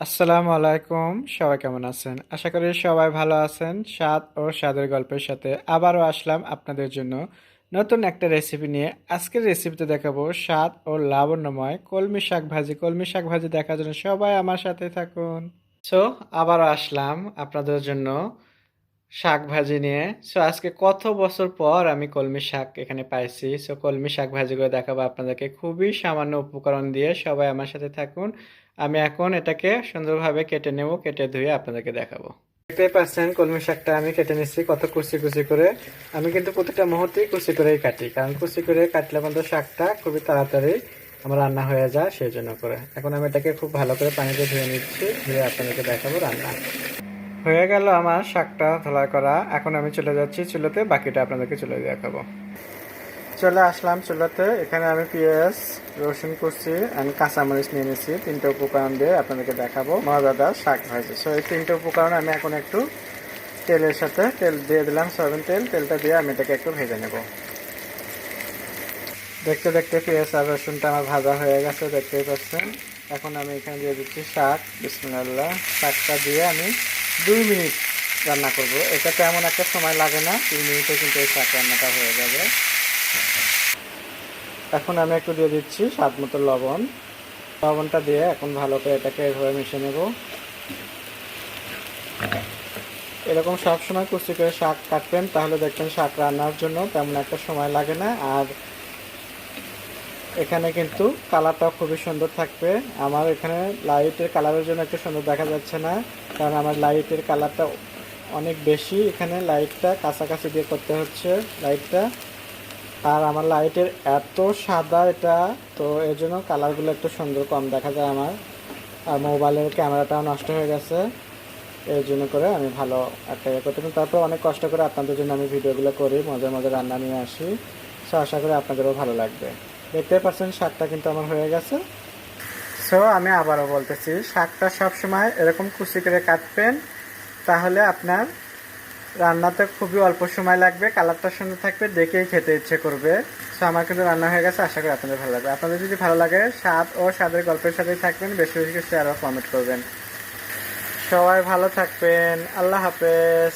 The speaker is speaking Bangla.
আসসালামু আলাইকুম। সবাই কেমন আছেন? আশা করি সবাই ভালো আছেন। স্বাদ ও স্বাদের গল্পের সাথে আবারও আসলাম আপনাদের জন্য নতুন একটা রেসিপি নিয়ে। আজকের রেসিপিতে দেখাবো স্বাদ ও লাবণ্যময় কলমি শাক ভাজি। কলমি শাক ভাজি দেখার জন্য সবাই আমার সাথে থাকুন। সো আবারও আসলাম আপনাদের জন্য শাক ভাজি নিয়ে। সো আজকে কত বছর পর আমি কলমি শাক এখানে পাইছি। সো কলমি শাক ভাজি করে দেখাবো আপনাদেরকে খুবই সামান্য উপকরণ দিয়ে। সবাই আমার সাথে থাকুন। আমি এখন এটাকে সুন্দরভাবে কেটে নেব, কেটে ধুয়ে আপনাদেরকে দেখাবো। দেখতেই পাচ্ছেন কলমি শাকটা আমি কেটে নিচ্ছি কত কুচি কুচি করে। আমি কিন্তু প্রতিটা মুহূর্তেই কুচি করেই কাটি, কারণ কুচি করে কাটলে কিন্তু শাকটা খুবই তাড়াতাড়ি আমার রান্না হয়ে যায়, সেই জন্য করে। এখন আমি এটাকে খুব ভালো করে পানিতে ধুয়ে নিচ্ছি, ধুয়ে আপনাদেরকে দেখাবো রান্না। হয়ে গেল আমার শাকটা ধোলাই করা। এখন আমি চলে যাচ্ছি চুলোতে, বাকিটা আপনাদেরকে চলে দেখাবো। চলে আসলাম চুলাতে। এখানে আমি পেঁয়াজ, রসুন কুচি অ্যান্ড কাঁচামরিচ নিয়ে নিচ্ছি। তিনটে উপকরণ দিয়ে আপনাদেরকে দেখাবো মজাদার শাক ভাজি। সো এই তিনটে উপকরণ আমি এখন একটু তেলের সাথে তেল দিয়ে দিলাম, সয়াবিন তেল। তেলটা দিয়ে আমি এটাকে একটু ভেজে নেব। দেখতে দেখতে পেঁয়াজ আর রসুনটা আমার ভাজা হয়ে গেছে, দেখতেই পাচ্ছেন। এখন আমি এখানে দিয়ে দিচ্ছি শাক। বিসমিল্লাহ। শাকটা দিয়ে আমি 2 মিনিট রান্না করব। এটা তেমন একটা সময় লাগে না, 2 মিনিটে কিন্তু এই শাক রান্নাটা হয়ে যাবে। এখন আমি একটু দিয়ে দিচ্ছি স্বাদ মতো লবণ। লবণটা দিয়ে এখন ভালো করে এটাকে এভাবে মিশিয়ে নেব। এরকম সবসময় কুচি করে শাক কাটবেন, তাহলে দেখবেন শাক রান্নার জন্য তেমন একটা সময় লাগে না। আর এখানে কিন্তু কালারটাও খুবই সুন্দর থাকবে। আমার এখানে লাইটের কালারের জন্য একটু সুন্দর দেখা যাচ্ছে না, কারণ আমার লাইটের কালারটা অনেক বেশি। এখানে লাইটটা কাছাকাছি দিয়ে করতে হচ্ছে লাইটটা। আর আমার লাইটের এত সাদা এটা, তো এর জন্য কালারগুলো একটু সুন্দর কম দেখা যায় আমার। আর মোবাইলের ক্যামেরাটাও নষ্ট হয়ে গেছে, এর জন্য করে আমি ভালো একটা ইয়ে করতে পারি। তারপর অনেক কষ্ট করে আপনাদের জন্য আমি ভিডিওগুলো করি, মজার মজার রান্না নিয়ে আসি। সো আশা করি আপনাদেরও ভালো লাগবে। দেখতে পাচ্ছেন শাকটা কিন্তু আমার হয়ে গেছে। সো আমি আবারও বলতেছি, শাকটা সবসময় এরকম কুচি করে কাটবেন, তাহলে আপনার রান্নাতে খুবই অল্প সময় লাগবে, কালারটা সুন্দর থাকবে, দেখেই খেতে ইচ্ছে করবে। সো আমার কিন্তু রান্না হয়ে গেছে, আশা করি আপনাদের ভালো লাগবে। আপনাদের যদি ভালো লাগে, স্বাদ ও স্বাদের গল্পের সাথেই থাকবেন, বেশি বেশি শেয়ার ও কমেন্ট করবেন। সবাই ভালো থাকবেন। আল্লাহ হাফেজ।